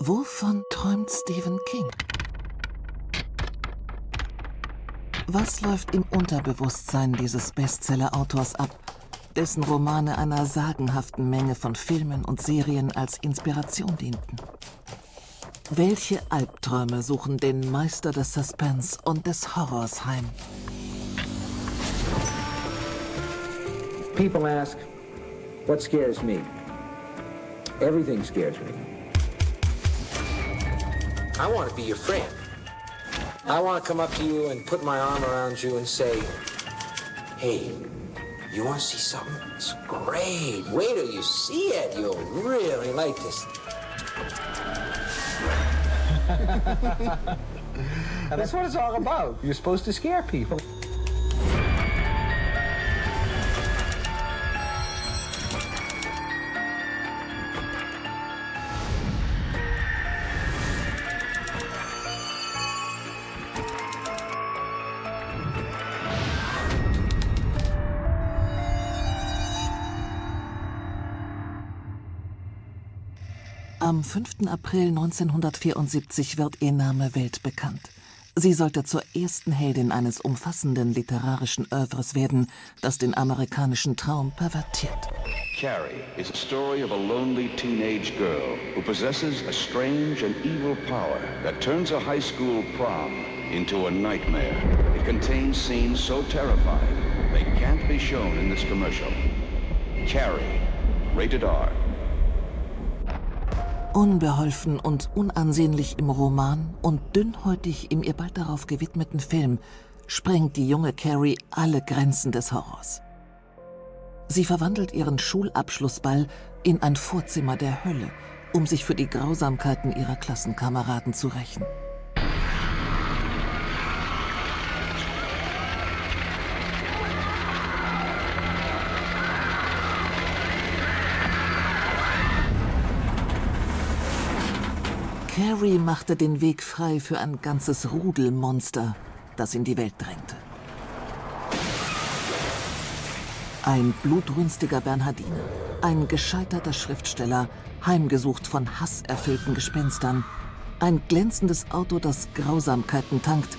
Wovon träumt Stephen King? Was läuft im Unterbewusstsein dieses Bestseller-Autors ab, dessen Romane einer sagenhaften Menge von Filmen und Serien als Inspiration dienten? Welche Albträume suchen den Meister des Suspense und des Horrors heim? People ask, what scares me? Everything scares me. I want to be your friend. I want to come up to you and put my arm around you and say, hey, you want to see something? It's great. Wait till you see it. You'll really like this. That's what it's all about. You're supposed to scare people. Am 5. April 1974 wird ihr Name weltbekannt. Sie sollte zur ersten Heldin eines umfassenden literarischen Œuvres werden, das den amerikanischen Traum pervertiert. Carrie is a story of a lonely teenage girl who possesses a strange and evil power that turns a high school prom into a nightmare. It contains scenes so terrifying they can't be shown in this commercial. Carrie, rated R. Unbeholfen und unansehnlich im Roman und dünnhäutig im ihr bald darauf gewidmeten Film sprengt die junge Carrie alle Grenzen des Horrors. Sie verwandelt ihren Schulabschlussball in ein Vorzimmer der Hölle, um sich für die Grausamkeiten ihrer Klassenkameraden zu rächen. Carrie machte den Weg frei für ein ganzes Rudel Monster, das in die Welt drängte. Ein blutrünstiger Bernhardiner, ein gescheiterter Schriftsteller, heimgesucht von hasserfüllten Gespenstern, ein glänzendes Auto, das Grausamkeiten tankt,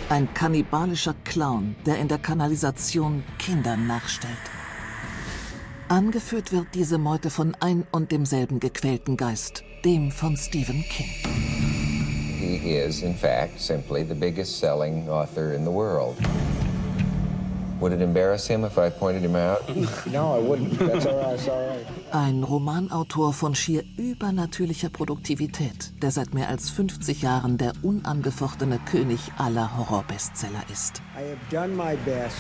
ein kannibalischer Clown, der in der Kanalisation Kindern nachstellt. Angeführt wird diese Meute von ein und demselben gequälten Geist, dem von Stephen King. He is, in fact, simply the biggest selling author in the world. Would it embarrass him if I pointed him out? No, I wouldn't. That's all right. It's all right. Ein Romanautor von schier übernatürlicher Produktivität, der seit mehr als 50 Jahren der unangefochtene König aller Horrorbestseller ist. I have done my best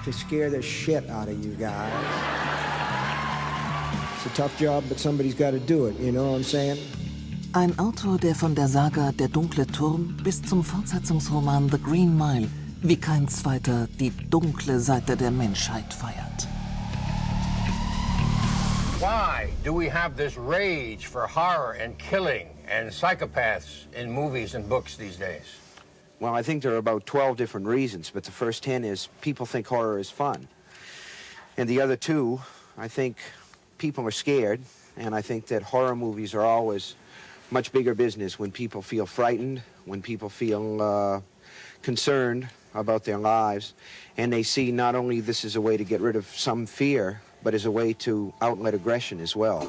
to scare the shit out of you guys. It's a tough job, but somebody's got to do it, you know what I'm saying? Ein Autor, der von der Saga Der dunkle Turm bis zum Fortsetzungsroman The Green Mile wie kein zweiter die dunkle Seite der Menschheit feiert. Why do we have this rage for horror and killing and psychopaths in movies and books these days? Well, I think there are about 12 different reasons, but the first 10 is people think horror is fun. And the other two, I think people are scared, and I think that horror movies are always much bigger business when people feel frightened, when people feel concerned about their lives, and they see not only this as a way to get rid of some fear, but as a way to outlet aggression as well.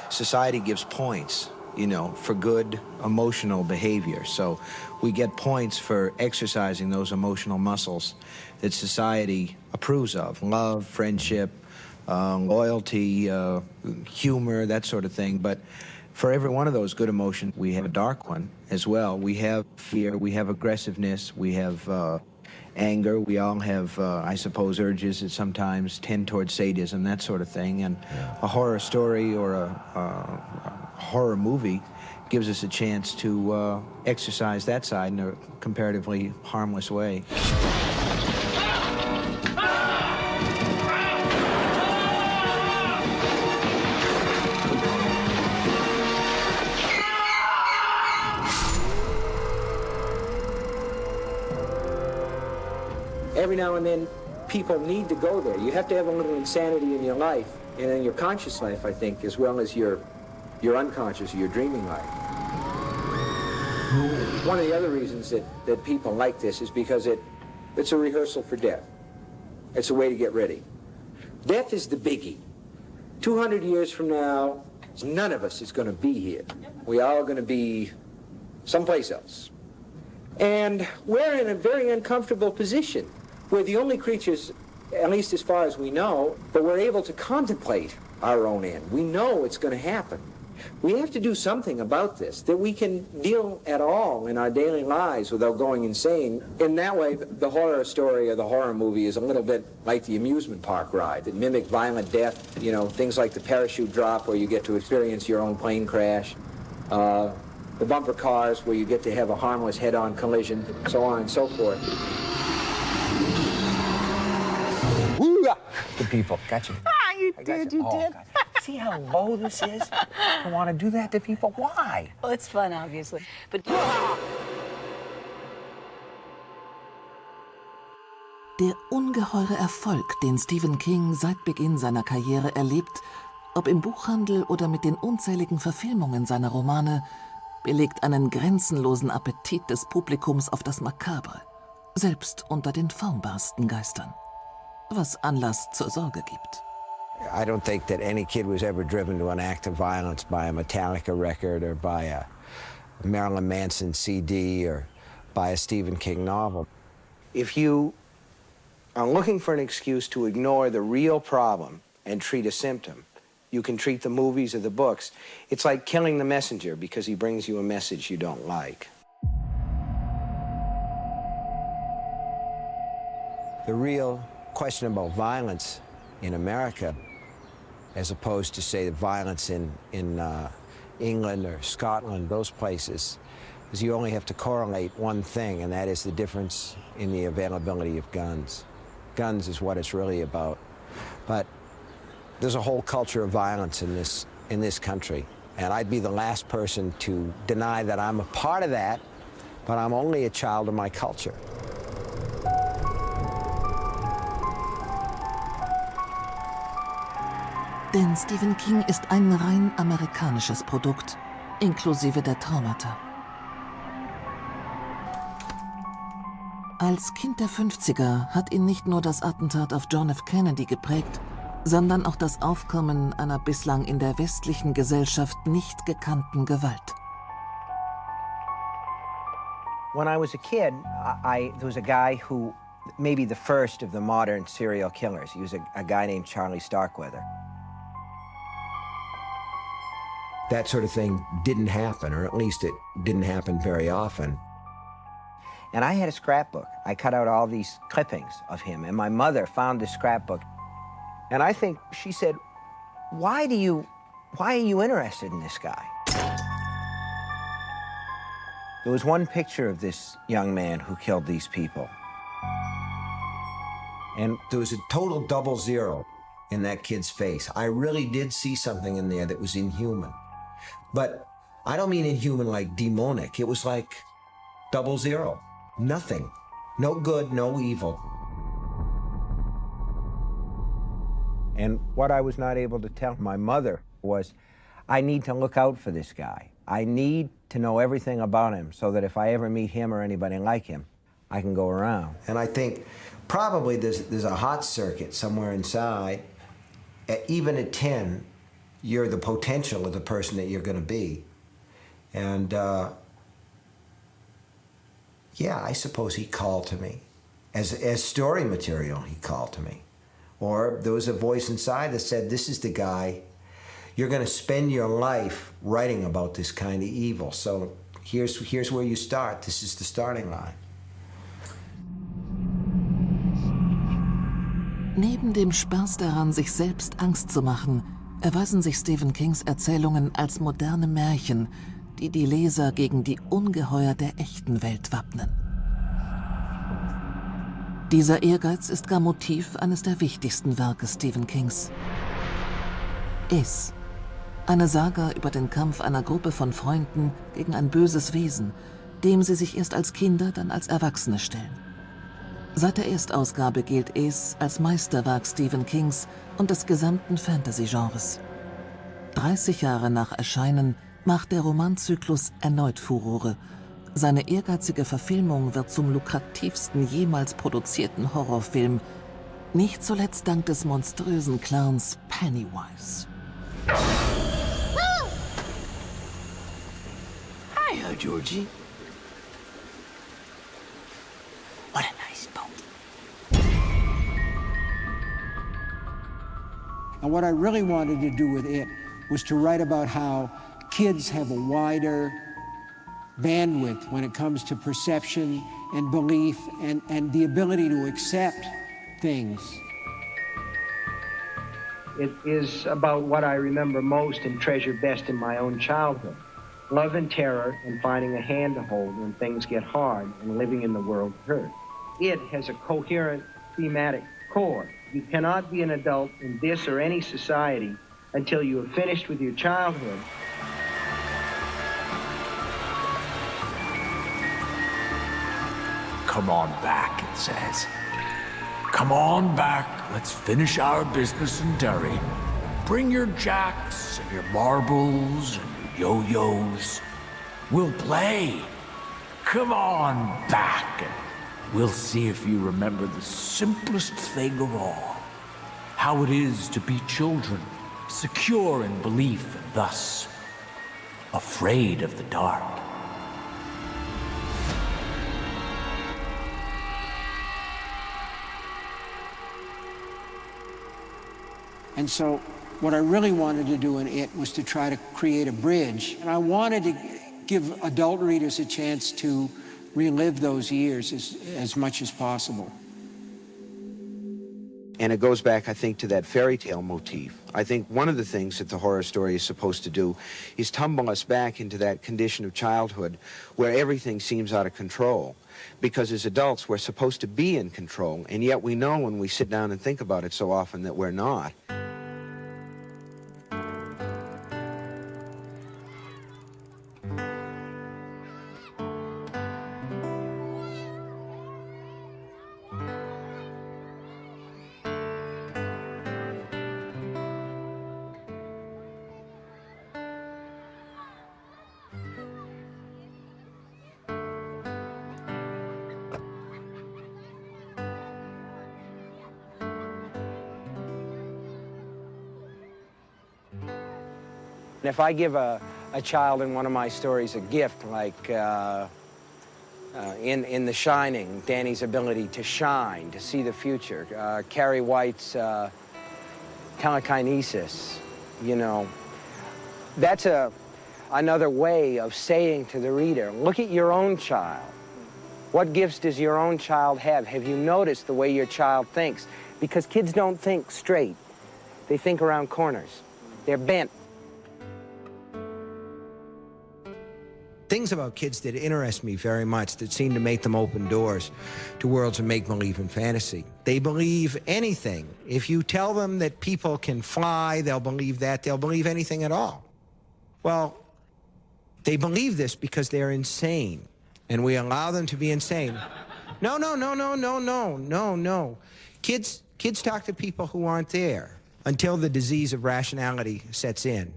Society gives points, you know, for good emotional behavior. So we get points for exercising those emotional muscles that society approves of. Love, friendship, loyalty, humor, that sort of thing. But for every one of those good emotions, we have a dark one as well. We have fear, we have aggressiveness, we have anger. We all have, I suppose, urges that sometimes tend towards sadism, that sort of thing. And a horror story or a horror movie gives us a chance to exercise that side in a comparatively harmless way. Every now and then, people need to go there. You have to have a little insanity in your life, and in your conscious life, I think, as well as your unconscious or your dreaming life. One of the other reasons that people like this is because it's a rehearsal for death. It's a way to get ready. Death is the biggie. 200 years from now, none of us is going to be here. We all going to be someplace else. And we're in a very uncomfortable position. We're the only creatures, at least as far as we know, but we're able to contemplate our own end. We know it's going to happen. We have to do something about this, that we can deal at all in our daily lives without going insane. In that way, the horror story or the horror movie is a little bit like the amusement park ride that mimic violent death, you know, things like the parachute drop where you get to experience your own plane crash, the bumper cars where you get to have a harmless head-on collision, so on and so forth. The people. Gotcha. You did. God. See how low this is? I want to do that to people? Why? Well, it's fun, obviously. But Der ungeheure Erfolg, den Stephen King seit Beginn seiner Karriere erlebt, ob im Buchhandel oder mit den unzähligen Verfilmungen seiner Romane, belegt einen grenzenlosen Appetit des Publikums auf das Makabre, selbst unter den formbarsten Geistern, was Anlass zur Sorge gibt. I don't think that any kid was ever driven to an act of violence by a Metallica record or by a Marilyn Manson CD or by a Stephen King novel. If you are looking for an excuse to ignore the real problem and treat a symptom, you can treat the movies or the books. It's like killing the messenger because he brings you a message you don't like. The real question about violence in America, as opposed to, say, the violence in England or Scotland, those places, is you only have to correlate one thing, and that is the difference in the availability of guns. Guns is what it's really about. But there's a whole culture of violence in this country, and I'd be the last person to deny that I'm a part of that, but I'm only a child of my culture. Denn Stephen King ist ein rein amerikanisches Produkt, inklusive der Traumata. Als Kind der 50er hat ihn nicht nur das Attentat auf John F. Kennedy geprägt, sondern auch das Aufkommen einer bislang in der westlichen Gesellschaft nicht gekannten Gewalt. When I was a kid, there was a guy who, maybe the first of the modern serial killers. He was a guy named Charlie Starkweather. That sort of thing didn't happen, or at least it didn't happen very often. And I had a scrapbook. I cut out all these clippings of him, and my mother found this scrapbook. And I think she said, why are you interested in this guy? There was one picture of this young man who killed these people. And there was a total double zero in that kid's face. I really did see something in there that was inhuman. But I don't mean inhuman like demonic. It was like double zero. Nothing. No good, no evil. And what I was not able to tell my mother was, I need to look out for this guy. I need to know everything about him so that if I ever meet him or anybody like him, I can go around. And I think probably there's a hot circuit somewhere inside. Even at 10, you're the potential of the person that you're going to be. And yeah, I suppose he called to me. As story material, he called to me. Or there was a voice inside that said, this is the guy, you're going to spend your life writing about this kind of evil. So here's where you start. This is the starting line. Neben dem Spaß daran, sich selbst Angst zu machen, erweisen sich Stephen Kings Erzählungen als moderne Märchen, die die Leser gegen die Ungeheuer der echten Welt wappnen. Dieser Ehrgeiz ist gar Motiv eines der wichtigsten Werke Stephen Kings. Es, eine Saga über den Kampf einer Gruppe von Freunden gegen ein böses Wesen, dem sie sich erst als Kinder, dann als Erwachsene stellen. Seit der Erstausgabe gilt es als Meisterwerk Stephen Kings und des gesamten Fantasy-Genres. 30 Jahre nach Erscheinen macht der Romanzyklus erneut Furore. Seine ehrgeizige Verfilmung wird zum lukrativsten jemals produzierten Horrorfilm, nicht zuletzt dank des monströsen Clowns Pennywise. Hiya, Georgie. What a nice boat. And what I really wanted to do with it was to write about how kids have a wider bandwidth when it comes to perception and belief and the ability to accept things. It is about what I remember most and treasure best in my own childhood. Love and terror and finding a hand to hold when things get hard and living in the world of hurt. It has a coherent thematic core. You cannot be an adult in this or any society until you have finished with your childhood. Come on back, it says. Come on back, let's finish our business in Derry. Bring your jacks and your marbles and your yo-yos. We'll play. Come on back and we'll see if you remember the simplest thing of all. How it is to be children, secure in belief and thus afraid of the dark. And so what I really wanted to do in it was to try to create a bridge. And I wanted to give adult readers a chance to relive those years as much as possible. And it goes back, I think, to that fairy tale motif. I think one of the things that the horror story is supposed to do is tumble us back into that condition of childhood where everything seems out of control. Because as adults, we're supposed to be in control, and yet we know when we sit down and think about it so often that we're not. And if I give a child in one of my stories a gift, like in The Shining, Danny's ability to shine, to see the future, Carrie White's telekinesis, you know, that's another way of saying to the reader, look at your own child. What gifts does your own child have? Have you noticed the way your child thinks? Because kids don't think straight. They think around corners. They're bent. Things about kids that interest me very much, that seem to make them open doors to worlds of make-believe and fantasy. They believe anything. If you tell them that people can fly, they'll believe that. They'll believe anything at all. Well, they believe this because they're insane, and we allow them to be insane. No, no, no, no, no, no, no, no. Kids talk to people who aren't there until the disease of rationality sets in.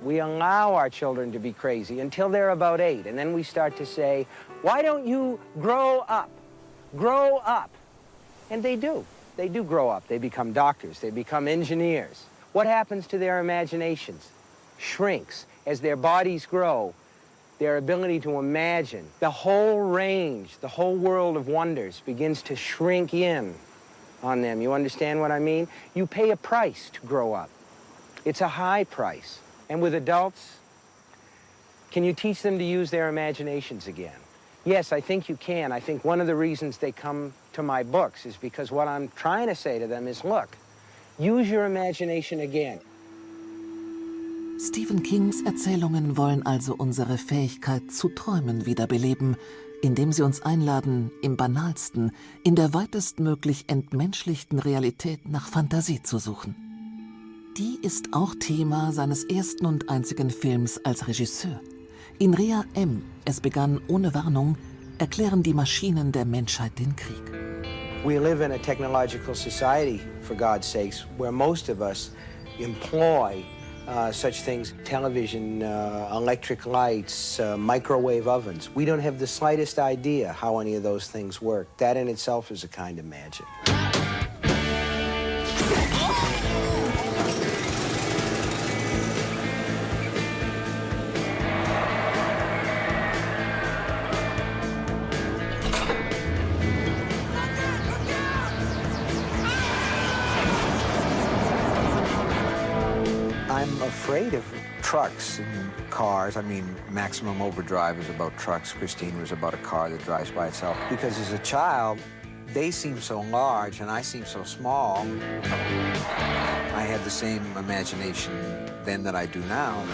We allow our children to be crazy until they're about 8, and then we start to say, why don't you grow up? Grow up. And they do. They do grow up. They become doctors. They become engineers. What happens to their imaginations? Shrinks. As their bodies grow, their ability to imagine, the whole range, the whole world of wonders begins to shrink in on them. You understand what I mean? You pay a price to grow up. It's a high price. And with adults, can you teach them to use their imaginations again? Yes, I think you can. I think one of the reasons they come to my books is because what I'm trying to say to them is, look, use your imagination again. Stephen Kings Erzählungen wollen also unsere Fähigkeit zu träumen wiederbeleben, indem sie uns einladen, im banalsten, in der weitestmöglich entmenschlichten Realität nach Fantasie zu suchen. Die ist auch Thema seines ersten und einzigen Films als Regisseur. In Rea M., es begann ohne Warnung, erklären die Maschinen der Menschheit den Krieg. We live in a technological society, for God's sakes, where most of us employ such things, television, electric lights, microwave ovens. We don't have the slightest idea how any of those things work. That in itself is a kind of magic. I'm afraid of trucks and cars. I mean, Maximum Overdrive is about trucks. Christine was about a car that drives by itself. Because as a child, they seem so large and I seem so small. I had the same imagination then that I do now.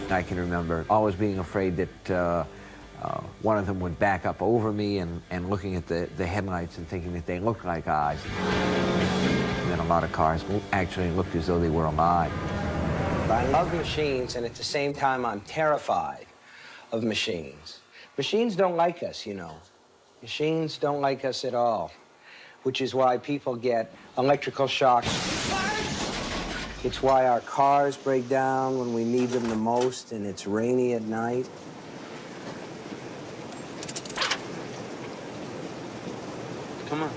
I can remember always being afraid that one of them would back up over me and looking at the headlights and thinking that they looked like eyes. And then a lot of cars actually looked as though they were alive. I love machines, and at the same time, I'm terrified of machines. Machines don't like us, you know. Machines don't like us at all, which is why people get electrical shocks. It's why our cars break down when we need them the most, and it's rainy at night. Come on.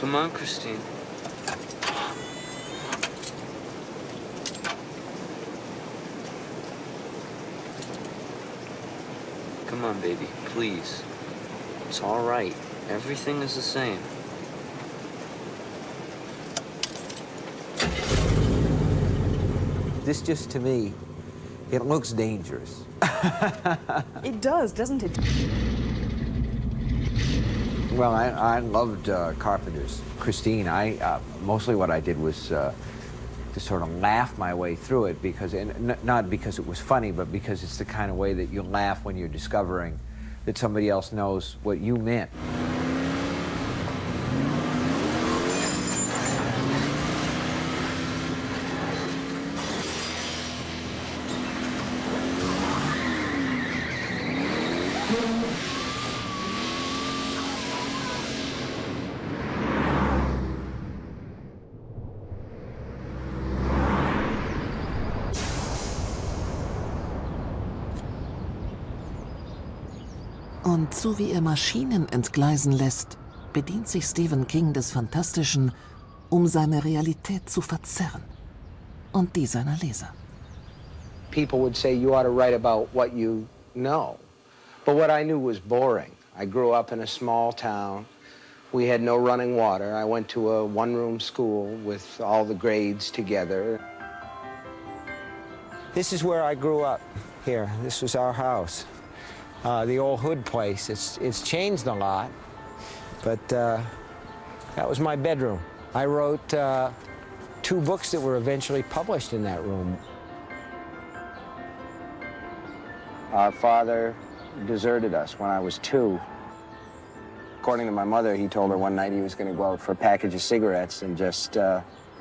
Come on, Christine. Come on, baby, please. It's all right. Everything is the same. This just, to me, it looks dangerous. It does, doesn't it? Well, I loved Carpenter's Christine. Mostly what I did was to sort of laugh my way through it, because, and not because it was funny, but because it's the kind of way that you laugh when you're discovering that somebody else knows what you meant. Und so wie er Maschinen entgleisen lässt, bedient sich Stephen King des Fantastischen, um seine Realität zu verzerren und die seiner Leser. People would say you ought to write about what you know. But what I knew was boring. I grew up in a small town. We had no running water. I went to a one-room school with all the grades together. This is where I grew up, here. This was our house. The old hood place. It's changed a lot, but that was my bedroom. I wrote 2 books that were eventually published in that room. Our father deserted us when I was 2. According to my mother, he told her one night he was going to go out for a package of cigarettes and just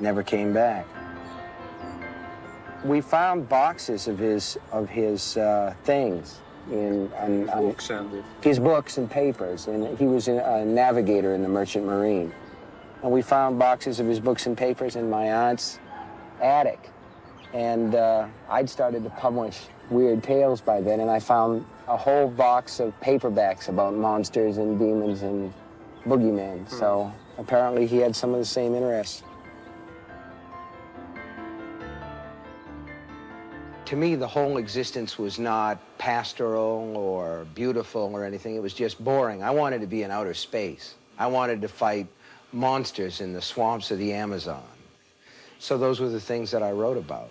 never came back. We found boxes of his things. His books and papers, and he was a navigator in the Merchant Marine. And we found boxes of his books and papers in my aunt's attic. And I'd started to publish weird tales by then, and I found a whole box of paperbacks about monsters and demons and boogeymen. So apparently he had some of the same interests. To me, the whole existence was not pastoral or beautiful or anything. It was just boring. I wanted to be in outer space. I wanted to fight monsters in the swamps of the Amazon. So those were the things that I wrote about.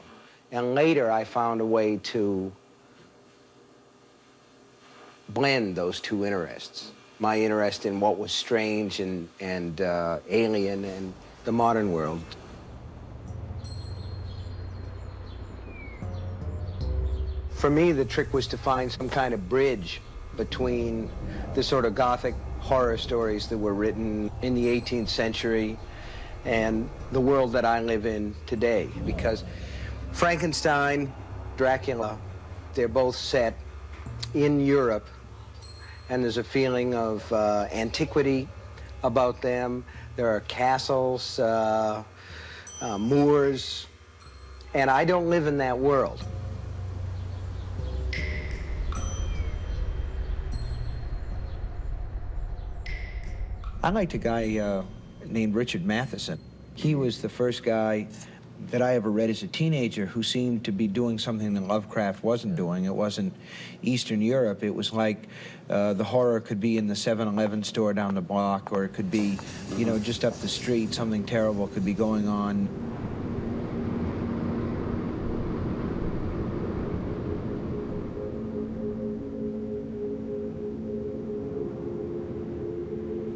And later, I found a way to blend those 2 interests. My interest in what was strange and alien and the modern world. For me, the trick was to find some kind of bridge between the sort of Gothic horror stories that were written in the 18th century and the world that I live in today, because Frankenstein, Dracula, they're both set in Europe, and there's a feeling of antiquity about them. There are castles, moors, and I don't live in that world. I liked a guy named Richard Matheson. He was the first guy that I ever read as a teenager who seemed to be doing something that Lovecraft wasn't doing. It wasn't Eastern Europe. It was like the horror could be in the 7-Eleven store down the block, or it could be, you know, just up the street. Something terrible could be going on.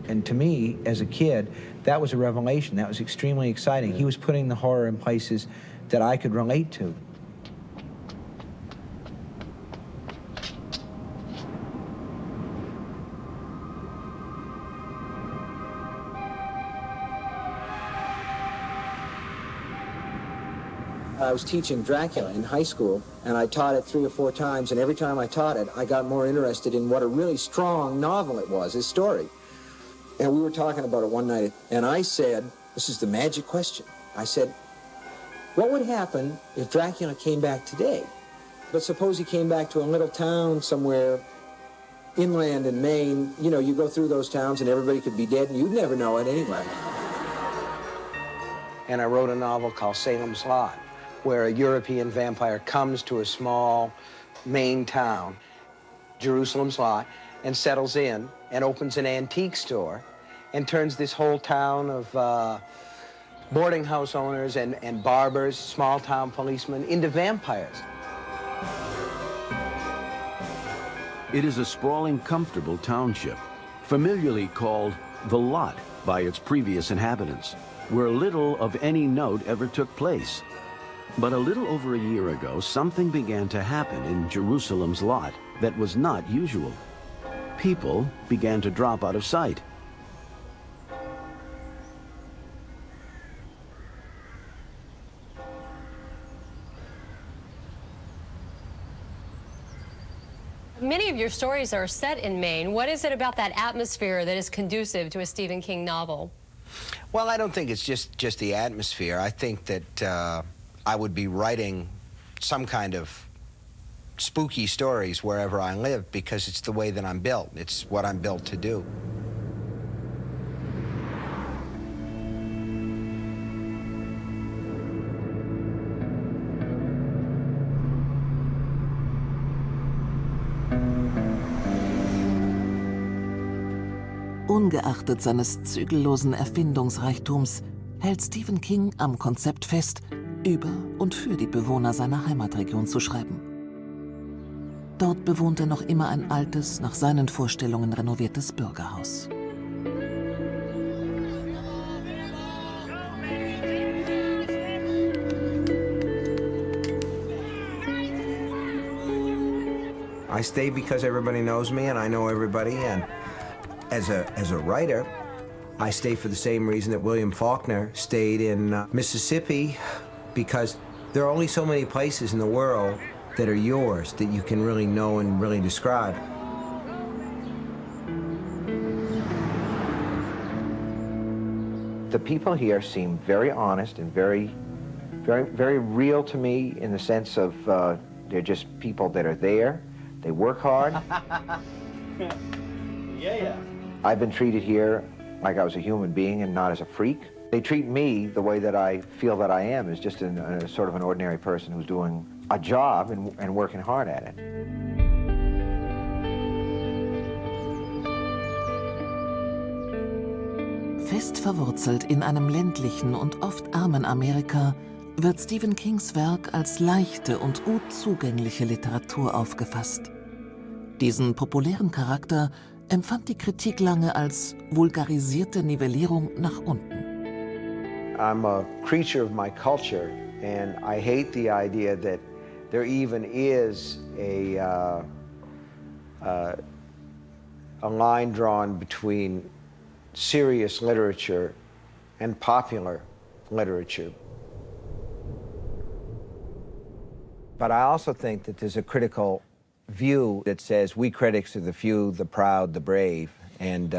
And to me, as a kid, that was a revelation. That was extremely exciting. He was putting the horror in places that I could relate to. I was teaching Dracula in high school, and I taught it 3 or 4 times, and every time I taught it, I got more interested in what a really strong novel it was, his story. And we were talking about it one night, and I said, this is the magic question. I said, what would happen if Dracula came back today? But suppose he came back to a little town somewhere inland in Maine. You know, you go through those towns and everybody could be dead, and you'd never know it anyway. And I wrote a novel called Salem's Lot, where a European vampire comes to a small Maine town, Jerusalem's Lot, and settles in and opens an antique store and turns this whole town of boarding house owners and barbers, small-town policemen, into vampires. It is a sprawling, comfortable township, familiarly called the Lot by its previous inhabitants, where little of any note ever took place. But a little over a year ago, something began to happen in Jerusalem's Lot that was not usual. People began to drop out of sight. Many of your stories are set in Maine. What is it about that atmosphere that is conducive to a Stephen King novel? Well, I don't think it's just the atmosphere. I think that I would be writing some kind of spooky stories wherever I live, because it's the way that I'm built. It's what I'm built to do. Ungeachtet seines zügellosen Erfindungsreichtums hält Stephen King am Konzept fest, über und für die Bewohner seiner Heimatregion zu schreiben. Dort bewohnt er noch immer ein altes, nach seinen Vorstellungen renoviertes Bürgerhaus. I stay because everybody knows me and I know everybody, and as a writer, I stay for the same reason that William Faulkner stayed in Mississippi, because there are only so many places in the world that are yours that you can really know and really describe. The people here seem very honest and very real to me, in the sense of they're just people that are there. They work hard. Yeah. I've been treated here like I was a human being and not as a freak. They treat me the way that I feel that I am, as just a sort of an ordinary person who's doing a job and working hard at it. Fest verwurzelt in einem ländlichen und oft armen Amerika wird Stephen Kings Werk als leichte und gut zugängliche Literatur aufgefasst. Diesen populären Charakter empfand die Kritik lange als vulgarisierte Nivellierung nach unten. I'm a creature of my culture, and I hate the idea that there even is a a line drawn between serious literature and popular literature. But I also think that there's a critical view that says we critics are the few, the proud, the brave, and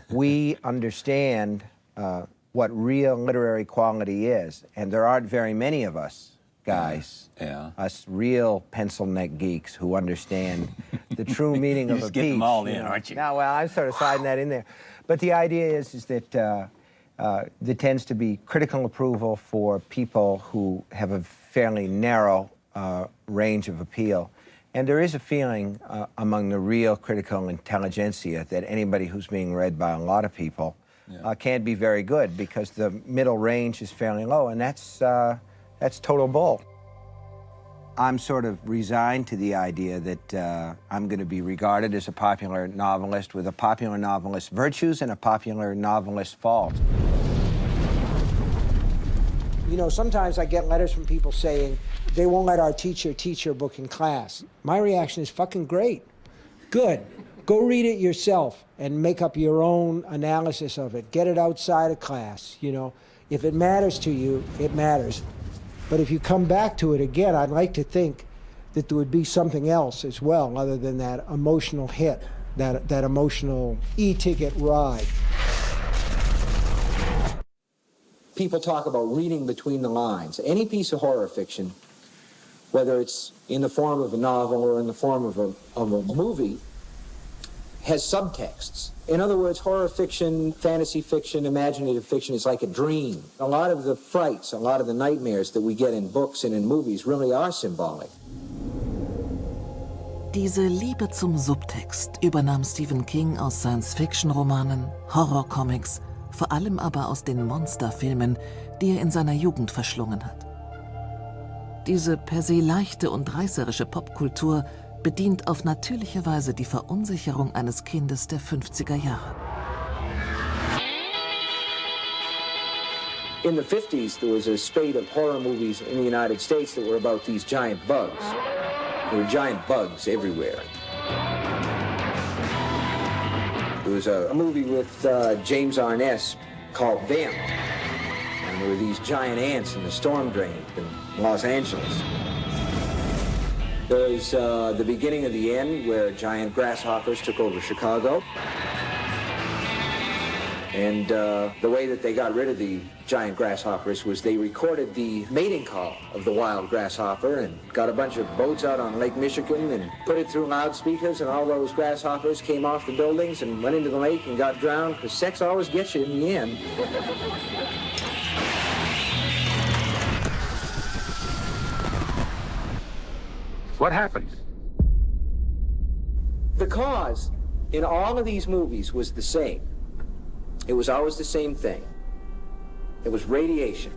we understand what real literary quality is, and there aren't very many of us guys, us real pencil neck geeks who understand the true meaning of a piece. You're just getting them all in, aren't you? Now, well, I'm sort of sliding that in there. But the idea is that there tends to be critical approval for people who have a fairly narrow range of appeal. And there is a feeling among the real critical intelligentsia that anybody who's being read by a lot of people can't be very good because the middle range is fairly low, and that's total bull. I'm sort of resigned to the idea that I'm going to be regarded as a popular novelist with a popular novelist's virtues and a popular novelist's faults. You know, sometimes I get letters from people saying they won't let our teacher teach your book in class. My reaction is fucking great. Good. Go read it yourself and make up your own analysis of it. Get it outside of class, you know. If it matters to you, it matters. But if you come back to it again, I'd like to think that there would be something else as well other than that emotional hit, that emotional e-ticket ride. People talk about reading between the lines. Any piece of horror fiction, whether it's in the form of a novel or in the form of a movie, has subtexts. In other words, horror fiction, fantasy fiction, imaginative fiction is like a dream. A lot of the frights, a lot of the nightmares that we get in books and in movies really are symbolic. Diese Liebe zum Subtext übernahm Stephen King aus Science-Fiction-Romanen, Horrorcomics, vor allem aber aus den Monsterfilmen, die er in seiner Jugend verschlungen hat. Diese per se leichte und reißerische Popkultur bedient auf natürliche Weise die Verunsicherung eines Kindes der 50er Jahre. In the 50s, there was a spate of horror movies in the United States that were about these giant bugs. There were giant bugs everywhere. There was a movie with James Arness called Them. And there were these giant ants in the storm drain in Los Angeles. There's the beginning of the end where giant grasshoppers took over Chicago. And the way that they got rid of the giant grasshoppers was they recorded the mating call of the wild grasshopper and got a bunch of boats out on Lake Michigan and put it through loudspeakers, and all those grasshoppers came off the buildings and went into the lake and got drowned, because sex always gets you in the end. What happened? The cause in all of these movies was the same. It was always the same thing. It was radiation.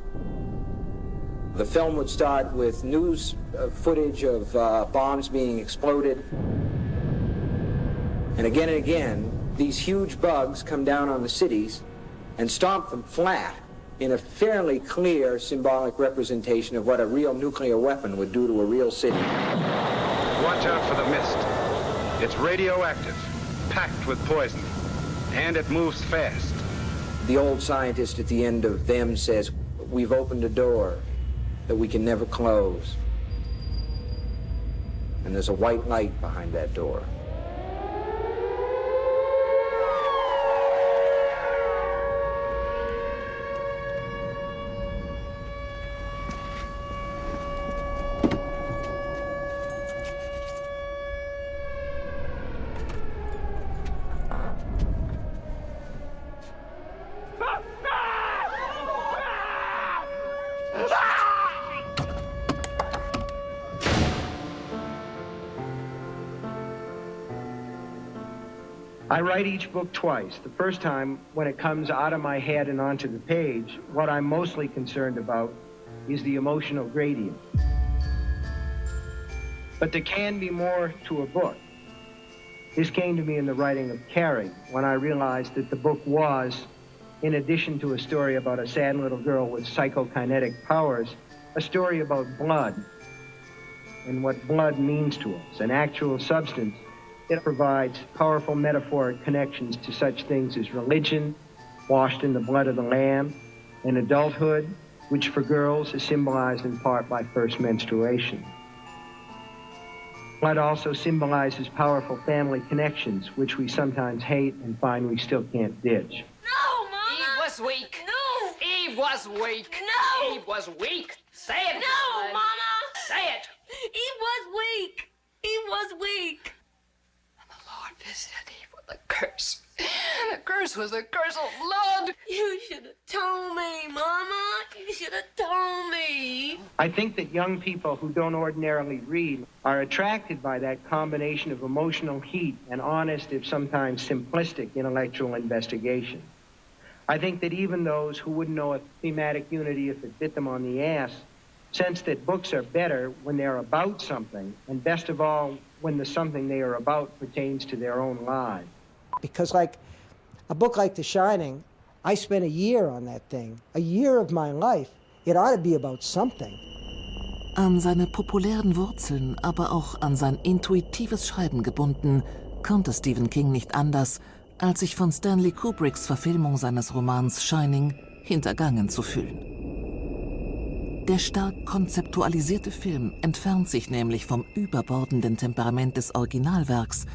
The film would start with news footage of bombs being exploded. And again, these huge bugs come down on the cities and stomp them flat in a fairly clear symbolic representation of what a real nuclear weapon would do to a real city. Watch out for the mist. It's radioactive, packed with poison, and it moves fast. The old scientist at the end of Them says, "We've opened a door that we can never close." And there's a white light behind that door. I write each book twice. The first time, when it comes out of my head and onto the page, what I'm mostly concerned about is the emotional gradient. But there can be more to a book. This came to me in the writing of Carrie, when I realized that the book was, in addition to a story about a sad little girl with psychokinetic powers, a story about blood and what blood means to us, an actual substance It provides powerful metaphoric connections to such things as religion, washed in the blood of the Lamb, and adulthood, which for girls is symbolized in part by first menstruation. Blood also symbolizes powerful family connections, which we sometimes hate and find we still can't ditch. No, Mama! Eve was weak. No! Eve was weak. No! Eve was weak. Say it. No, son. Mama! Say it. Eve was weak. Eve was weak. And the Lord visited Eve with a curse. And the curse was the curse of blood. You should have told me, Mama. You should have told me. I think that young people who don't ordinarily read are attracted by that combination of emotional heat and honest, if sometimes simplistic, intellectual investigation. I think that even those who wouldn't know a thematic unity if it bit them on the ass sense that books are better when they're about something, and best of all, when the something they are about pertains to their own lives. Because like a book like The Shining, I spent a year on that thing, a year of my life. It ought to be about something. An seine populären Wurzeln, aber auch an sein intuitives Schreiben gebunden, konnte Stephen King nicht anders, als sich von Stanley Kubricks Verfilmung seines Romans Shining hintergangen zu fühlen. Der stark konzeptualisierte Film entfernt sich nämlich vom überbordenden Temperament des Originalwerks,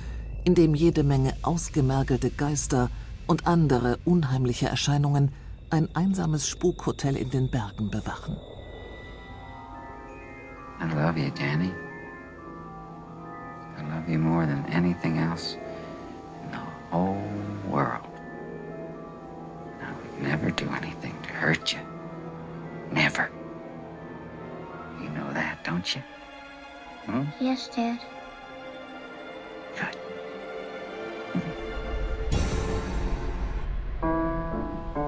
in dem jede Menge ausgemergelte Geister und andere unheimliche Erscheinungen ein einsames Spukhotel in den Bergen bewachen. I love you, Danny. I love you more than anything else in the whole world. I would never do anything to hurt you. Never. You know that, don't you? Hmm? Yes, Dad. Good.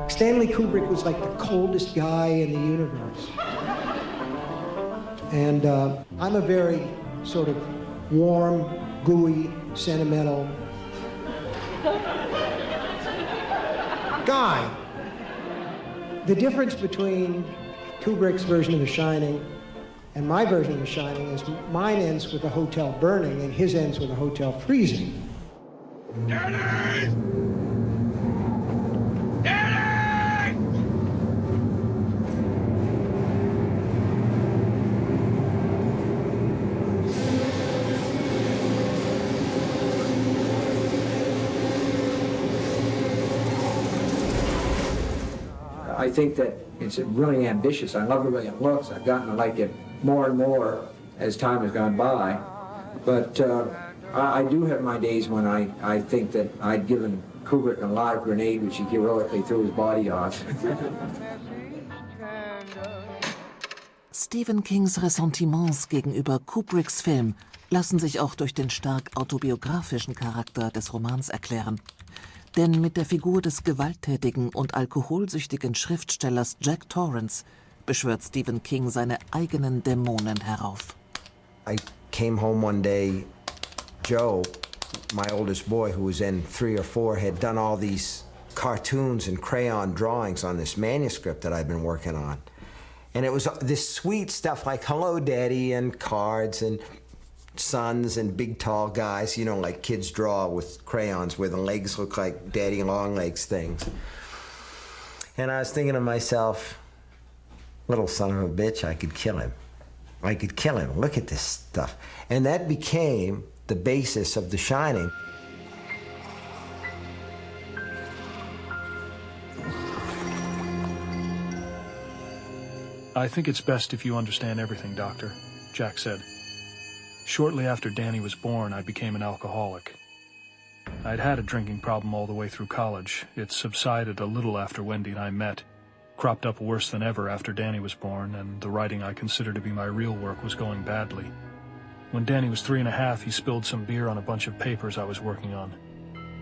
Stanley Kubrick was like the coldest guy in the universe. And I'm a very sort of warm, gooey, sentimental guy. The difference between Kubrick's version of The Shining and my version of The Shining is mine ends with a hotel burning and his ends with a hotel freezing. Danny! I think that it's really ambitious. I love the way it looks. I've gotten to like it more and more as time has gone by. But I do have my days when I think that I'd given Kubrick a live grenade, which he heroically threw his body off. Stephen Kings Ressentiments gegenüber Kubricks Film lassen sich auch durch den stark autobiografischen Charakter des Romans erklären. Denn mit der Figur des gewalttätigen und alkoholsüchtigen Schriftstellers Jack Torrance beschwört Stephen King seine eigenen Dämonen herauf. I came home one day, Joe, my oldest boy, who was then 3 or 4, had done all these cartoons and crayon drawings on this manuscript that I'd been working on. And it was this sweet stuff like hello, Daddy, and cards and sons and big tall guys, you know, like kids draw with crayons where the legs look like Daddy Longlegs things. And I was thinking to myself, little son of a bitch, I could kill him. I could kill him. Look at this stuff. And that became the basis of The Shining. I think it's best if you understand everything, Doctor, Jack said. Shortly after Danny was born, I became an alcoholic. I'd had a drinking problem all the way through college. It subsided a little after Wendy and I met, cropped up worse than ever after Danny was born, and the writing I considered to be my real work was going badly. When Danny was 3 1/2, he spilled some beer on a bunch of papers I was working on.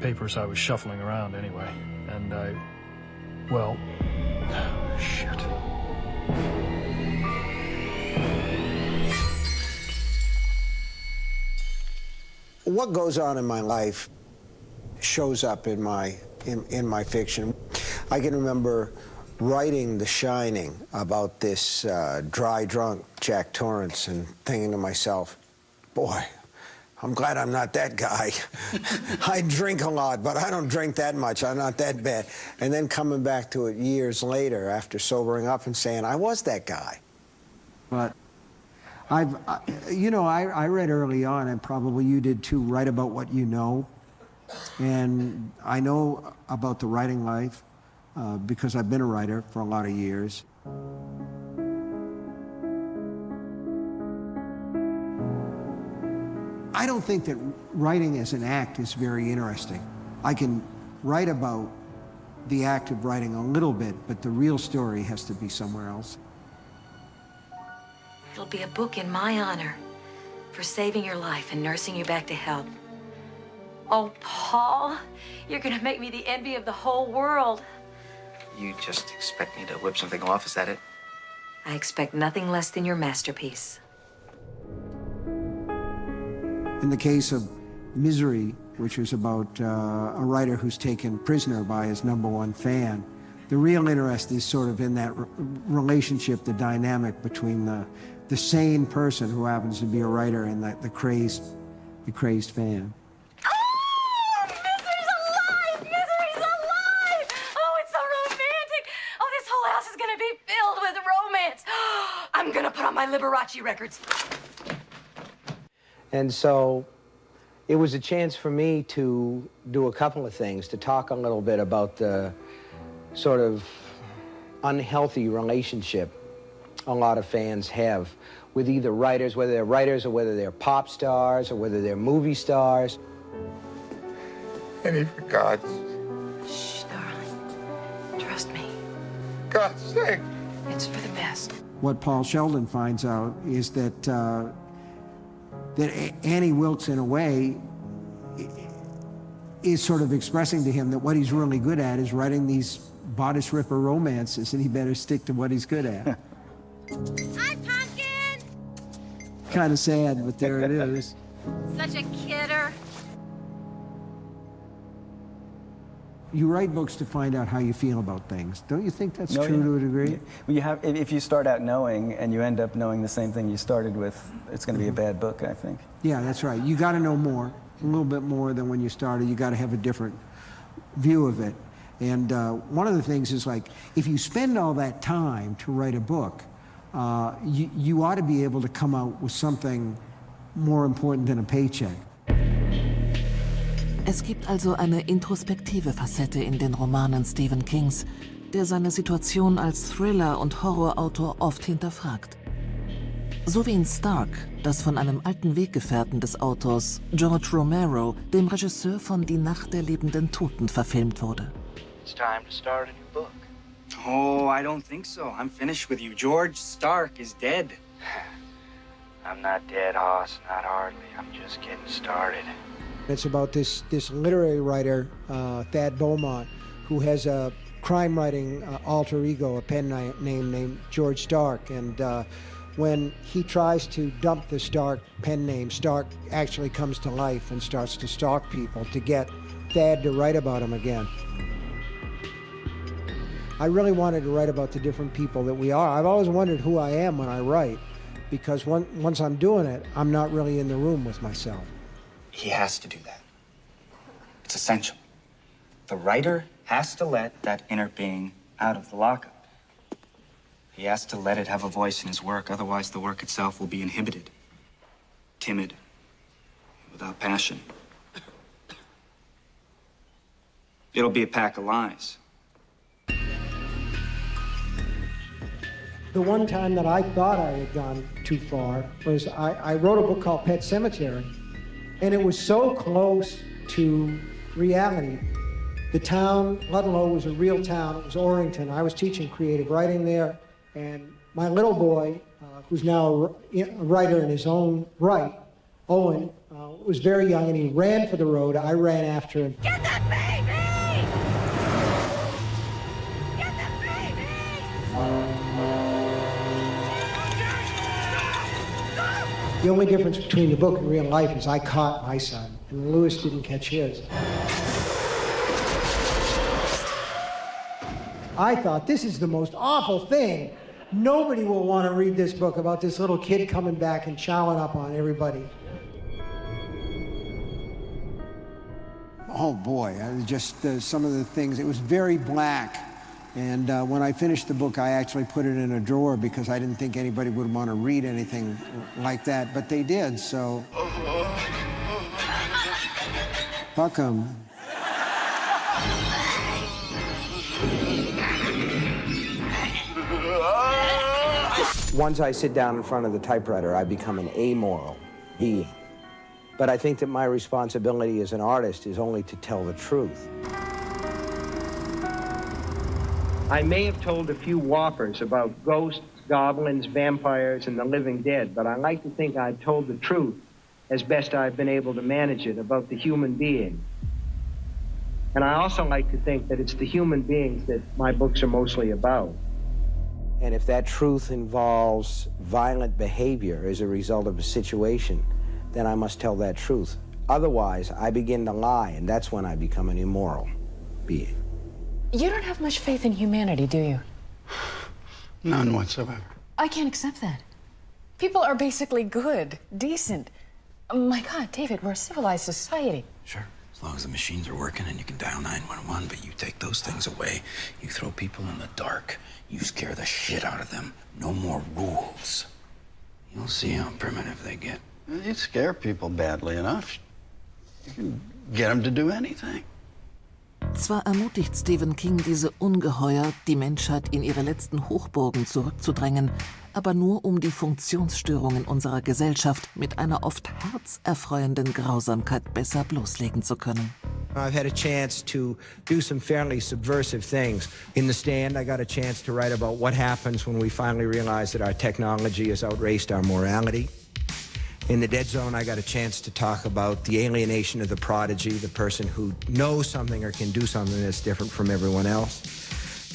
Papers I was shuffling around anyway, and well, shit. What goes on in my life shows up in my fiction. I can remember writing The Shining about this dry drunk Jack Torrance and thinking to myself, boy, I'm glad I'm not that guy. I drink a lot, but I don't drink that much. I'm not that bad. And then coming back to it years later after sobering up and saying, I was that guy. But I read early on, and probably you did too, write about what you know. And I know about the writing life because I've been a writer for a lot of years. I don't think that writing as an act is very interesting. I can write about the act of writing a little bit, but the real story has to be somewhere else. It'll be a book in my honor for saving your life and nursing you back to health. Oh, Paul, you're gonna make me the envy of the whole world. You just expect me to whip something off, is that it? I expect nothing less than your masterpiece. In the case of Misery, which is about a writer who's taken prisoner by his #1 fan, the real interest is sort of in that relationship, the dynamic between the sane person who happens to be a writer and the crazed fan. Oh, Misery's alive! Misery's alive! Oh, it's so romantic! Oh, this whole house is gonna be filled with romance. I'm gonna put on my Liberace records. And so it was a chance for me to do a couple of things, to talk a little bit about the sort of unhealthy relationship a lot of fans have with either writers, whether they're writers or whether they're pop stars or whether they're movie stars. Any for God's... Shh, darling. Trust me. God's sake. It's for the best. What Paul Sheldon finds out is that that Annie Wilkes, in a way, is sort of expressing to him that what he's really good at is writing these bodice ripper romances, and he better stick to what he's good at. Hi, Pumpkin! Kind of sad, but there it is. Such a kidder. You write books to find out how you feel about things. Don't you think that's true to a degree? Yeah. Well, you have, if you start out knowing and you end up knowing the same thing you started with, it's going to be a bad book, I think. Yeah, that's right. You got to know more, a little bit more than when you started. You got to have a different view of it. And one of the things is, like, if you spend all that time to write a book, you ought to be able to come out with something more important than a paycheck. Es gibt also eine introspektive Facette in den Romanen Stephen Kings, der seine Situation als Thriller- und Horrorautor oft hinterfragt. So wie in Stark, das von einem alten Weggefährten des Autors, George Romero, dem Regisseur von Die Nacht der lebenden Toten, verfilmt wurde. It's time to start a new book. Oh, I don't think so. I'm finished with you. George Stark is dead. I'm not dead, Hoss. Not hardly. I'm just getting started. It's about this literary writer, Thad Beaumont, who has a crime writing alter ego, a pen name named George Stark. And when he tries to dump the Stark pen name, Stark actually comes to life and starts to stalk people to get Thad to write about him again. I really wanted to write about the different people that we are. I've always wondered who I am when I write, because once I'm doing it, I'm not really in the room with myself. He has to do that. It's essential. The writer has to let that inner being out of the lockup. He has to let it have a voice in his work, otherwise the work itself will be inhibited, timid, without passion. It'll be a pack of lies. The one time that I thought I had gone too far was I wrote a book called Pet Sematary, and it was so close to reality. The town, Ludlow, was a real town. It was Orrington. I was teaching creative writing there, and my little boy, who's now a writer in his own right, Owen, was very young, and he ran for the road. I ran after him. Get that baby! Get that baby! The only difference between the book and real life is I caught my son, and Lewis didn't catch his. I thought, this is the most awful thing. Nobody will want to read this book about this little kid coming back and chowing up on everybody. Oh boy, just some of the things, it was very black. And when I finished the book, I actually put it in a drawer because I didn't think anybody would want to read anything like that, but they did, so. Fuck 'em. Once I sit down in front of the typewriter, I become an amoral being. But I think that my responsibility as an artist is only to tell the truth. I may have told a few whoppers about ghosts, goblins, vampires, and the living dead, but I like to think I've told the truth as best I've been able to manage it about the human being. And I also like to think that it's the human beings that my books are mostly about. And if that truth involves violent behavior as a result of a situation, then I must tell that truth. Otherwise, I begin to lie, and that's when I become an immoral being. You don't have much faith in humanity, do you? None whatsoever. I can't accept that. People are basically good, decent. My God, David, we're a civilized society. Sure, as long as the machines are working and you can dial 911, but you take those things away, you throw people in the dark, you scare the shit out of them. No more rules. You'll see how primitive they get. You scare people badly enough, you can get them to do anything. Zwar ermutigt Stephen King diese Ungeheuer, die Menschheit in ihre letzten Hochburgen zurückzudrängen, aber nur um die Funktionsstörungen unserer Gesellschaft mit einer oft herzerfreuenden Grausamkeit besser bloßlegen zu können. I've had a chance to do some fairly subversive things. In The Stand, I got a chance to write about what happens when we finally realize that our technology has outraced our morality. In The Dead Zone, I got a chance to talk about the alienation of the prodigy, the person who knows something or can do something that's different from everyone else.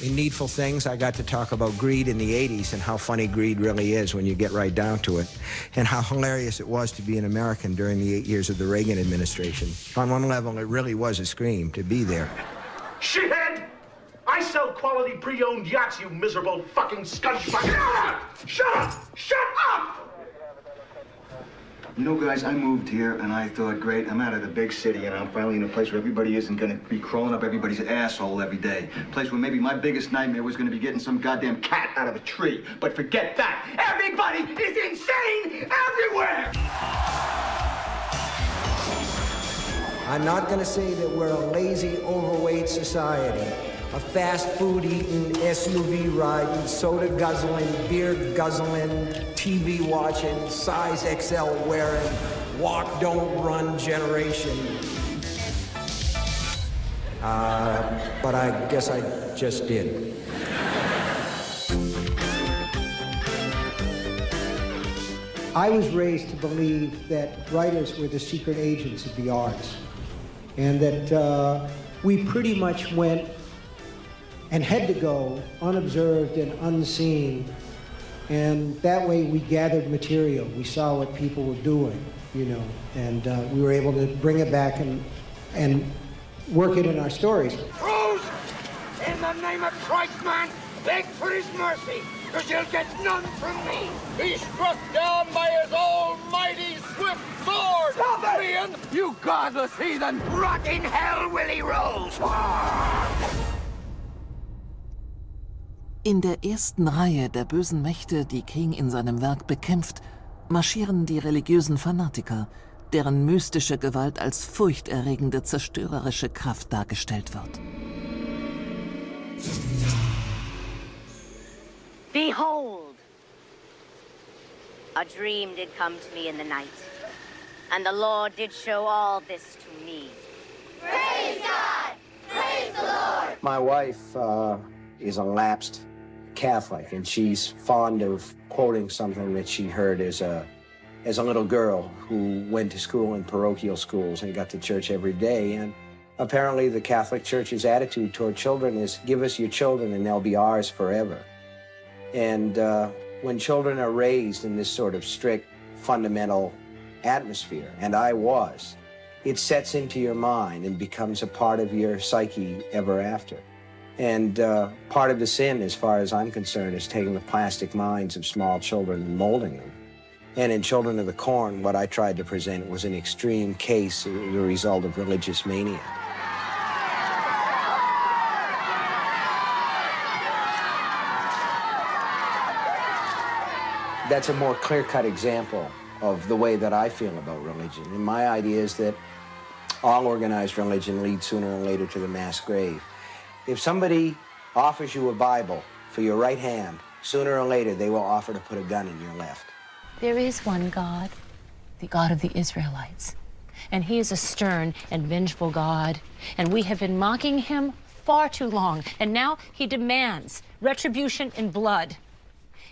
In Needful Things, I got to talk about greed in the 80s and how funny greed really is when you get right down to it, and how hilarious it was to be an American during the 8 years of the Reagan administration. On one level, it really was a scream to be there. Shithead! I sell quality pre-owned yachts, you miserable fucking scunchbucket! Shut up! Shut up! You know, guys, I moved here and I thought, great, I'm out of the big city and I'm finally in a place where everybody isn't gonna be crawling up everybody's asshole every day. A place where maybe my biggest nightmare was gonna be getting some goddamn cat out of a tree. But forget that. Everybody is insane everywhere! I'm not going to say that we're a lazy, overweight society, a fast food eating, SUV riding, soda guzzling, beer guzzling, TV watching, size XL wearing, walk, don't run generation. But I guess I just did. I was raised to believe that writers were the secret agents of the arts, and that we pretty much went and had to go unobserved and unseen, and that way we gathered material. We saw what people were doing, you know, and we were able to bring it back and work it in our stories. Cruz! In the name of Christ, man, beg for his mercy, because you'll get none from me. He's struck down by his almighty swift sword! Stop it! Ian, you godless heathen! Rot in hell, Willie Rose! In der ersten Reihe der bösen Mächte, die King in seinem Werk bekämpft, marschieren die religiösen Fanatiker, deren mystische Gewalt als furchterregende, zerstörerische Kraft dargestellt wird. Behold, a dream did come to me in the night, and the Lord did show all this to me. Praise God! Praise the Lord! My wife is a lapsed Catholic, and she's fond of quoting something that she heard as a little girl who went to school in parochial schools and got to church every day. And apparently the Catholic Church's attitude toward children is, give us your children and they'll be ours forever. And when children are raised in this sort of strict, fundamental atmosphere, and I was, it sets into your mind and becomes a part of your psyche ever after. And part of the sin, as far as I'm concerned, is taking the plastic minds of small children and molding them. And in Children of the Corn, what I tried to present was an extreme case as a result of religious mania. That's a more clear-cut example of the way that I feel about religion. And my idea is that all organized religion leads sooner or later to the mass grave. If somebody offers you a Bible for your right hand, sooner or later they will offer to put a gun in your left. There is one God, the God of the Israelites. And he is a stern and vengeful God. And we have been mocking him far too long. And now he demands retribution in blood.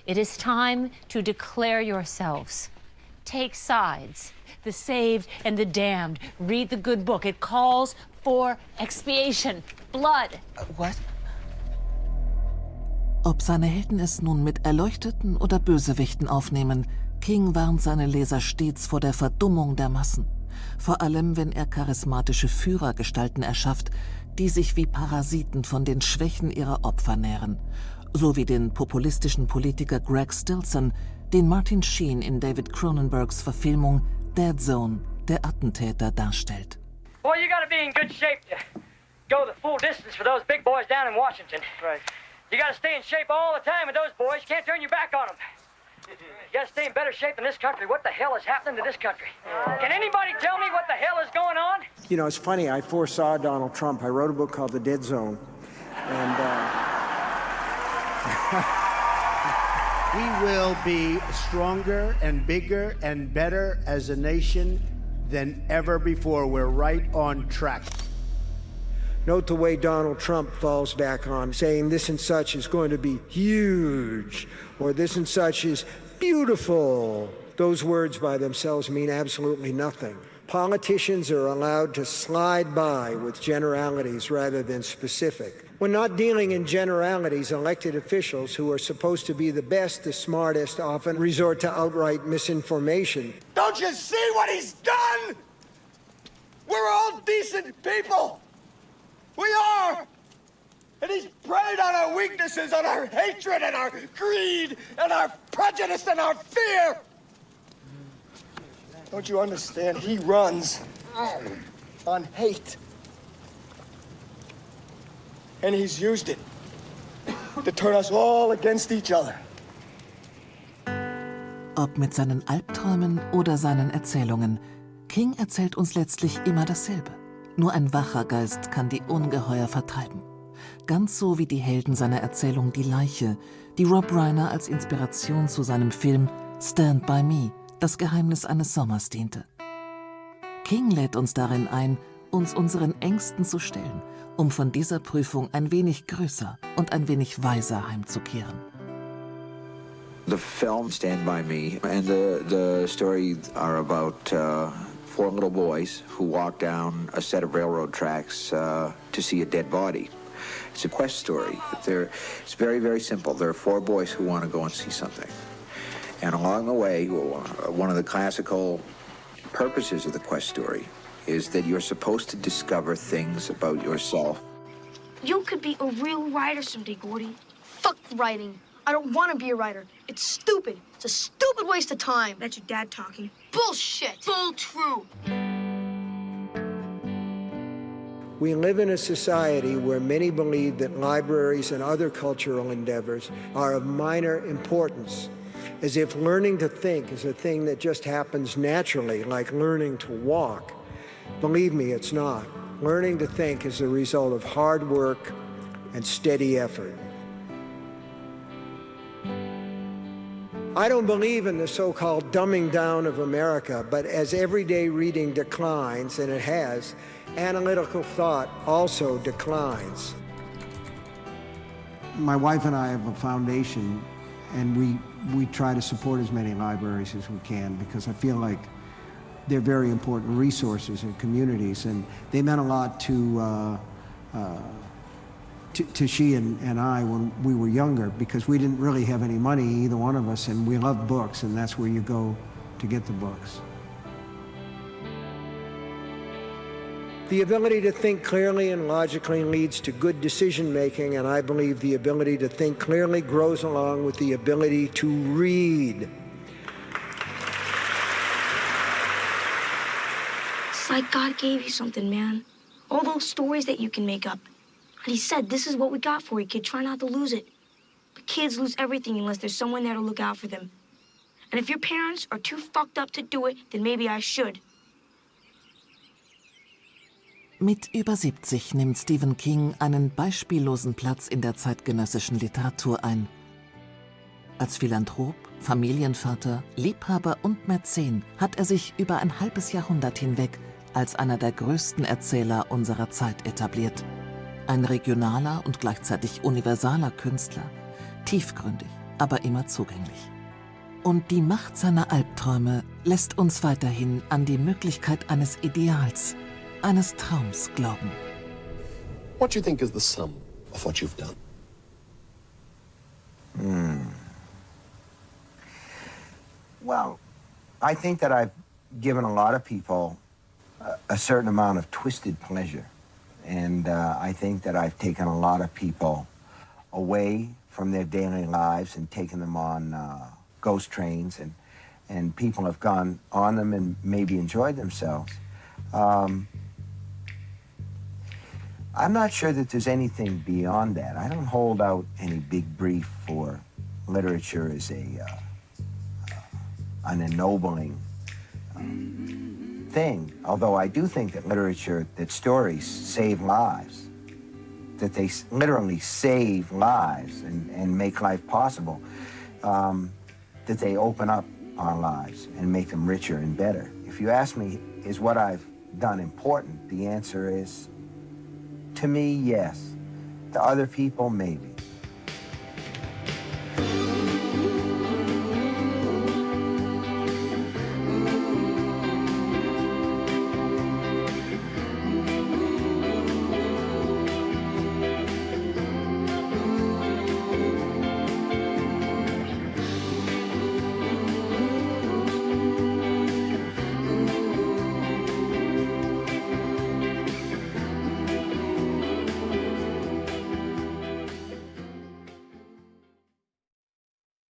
It is time to declare yourselves. Take sides, the saved and the damned. Read the good book. It calls for expiation, blood. What? Ob seine Helden es nun mit Erleuchteten oder Bösewichten aufnehmen, King warnt seine Leser stets vor der Verdummung der Massen. Vor allem, wenn er charismatische Führergestalten erschafft, die sich wie Parasiten von den Schwächen ihrer Opfer nähren. So wie den populistischen Politiker Greg Stilson, den Martin Sheen in David Cronenbergs Verfilmung Dead Zone, der Attentäter, darstellt. Boy, you gotta be in good shape to go the full distance for those big boys down in Washington. Right. You gotta stay in shape all the time with those boys. You can't turn your back on them. You gotta stay in better shape than this country. What the hell is happening to this country? Can anybody tell me what the hell is going on? You know, it's funny, I foresaw Donald Trump. I wrote a book called The Dead Zone. And we will be stronger and bigger and better as a nation than ever before. We're right on track. Note the way Donald Trump falls back on saying this and such is going to be huge, or this and such is beautiful. Those words by themselves mean absolutely nothing. Politicians are allowed to slide by with generalities rather than specific. When not dealing in generalities, elected officials who are supposed to be the best, the smartest, often resort to outright misinformation. Don't you see what he's done? We're all decent people. We are. And he's preyed on our weaknesses, on our hatred and our greed and our prejudice and our fear. Don't you understand? He runs on hate. And he's used it to turn us all against each other. Ob mit seinen Albträumen oder seinen Erzählungen, King erzählt uns letztlich immer dasselbe. Nur ein wacher Geist kann die Ungeheuer vertreiben. Ganz so wie die Helden seiner Erzählung Die Leiche, die Rob Reiner als Inspiration zu seinem Film Stand by Me, das Geheimnis eines Sommers diente. King lädt uns darin ein, uns unseren Ängsten zu stellen, um von dieser Prüfung ein wenig größer und ein wenig weiser heimzukehren. The film Stand By Me and the story are about 4 little boys who walk down a set of railroad tracks to see a dead body. It's a quest story. It's very, very simple. There are 4 boys who want to go and see something. And along the way, one of the classical purposes of the quest story is that you're supposed to discover things about yourself. You could be a real writer someday, Gordy. Fuck writing. I don't want to be a writer. It's stupid. It's a stupid waste of time. That's your dad talking. Bullshit. Bull true. We live in a society where many believe that libraries and other cultural endeavors are of minor importance, as if learning to think is a thing that just happens naturally, like learning to walk. Believe me, it's not. Learning to think is the result of hard work and steady effort. I don't believe in the so-called dumbing down of America, but as everyday reading declines, and it has, analytical thought also declines. My wife and I have a foundation, and we try to support as many libraries as we can, because I feel like they're very important resources in communities, and they meant a lot to she and I when we were younger, because we didn't really have any money, either one of us, and we loved books, and that's where you go to get the books. The ability to think clearly and logically leads to good decision-making, and I believe the ability to think clearly grows along with the ability to read. It's like God gave you something, man. All those stories that you can make up. And he said, this is what we got for you, kid. Try not to lose it. But kids lose everything unless there's someone there to look out for them. And if your parents are too fucked up to do it, then maybe I should. Mit über 70 nimmt Stephen King einen beispiellosen Platz in der zeitgenössischen Literatur ein. Als Philanthrop, Familienvater, Liebhaber und Mäzen hat er sich über ein halbes Jahrhundert hinweg als einer der größten Erzähler unserer Zeit etabliert. Ein regionaler und gleichzeitig universaler Künstler, tiefgründig, aber immer zugänglich. Und die Macht seiner Albträume lässt uns weiterhin an die Möglichkeit eines Ideals, eines Traums glauben. What do you think is the sum of what you've done? Well, I think that I've given a lot of people a certain amount of twisted pleasure. And I think that I've taken a lot of people away from their daily lives and taken them on ghost trains, and people have gone on them and maybe enjoyed themselves. I'm not sure that there's anything beyond that. I don't hold out any big brief for literature as an ennobling thing, although I do think that literature, that stories save lives, that they literally save lives and make life possible, that they open up our lives and make them richer and better. If you ask me, is what I've done important, the answer is, to me, yes. To other people, maybe.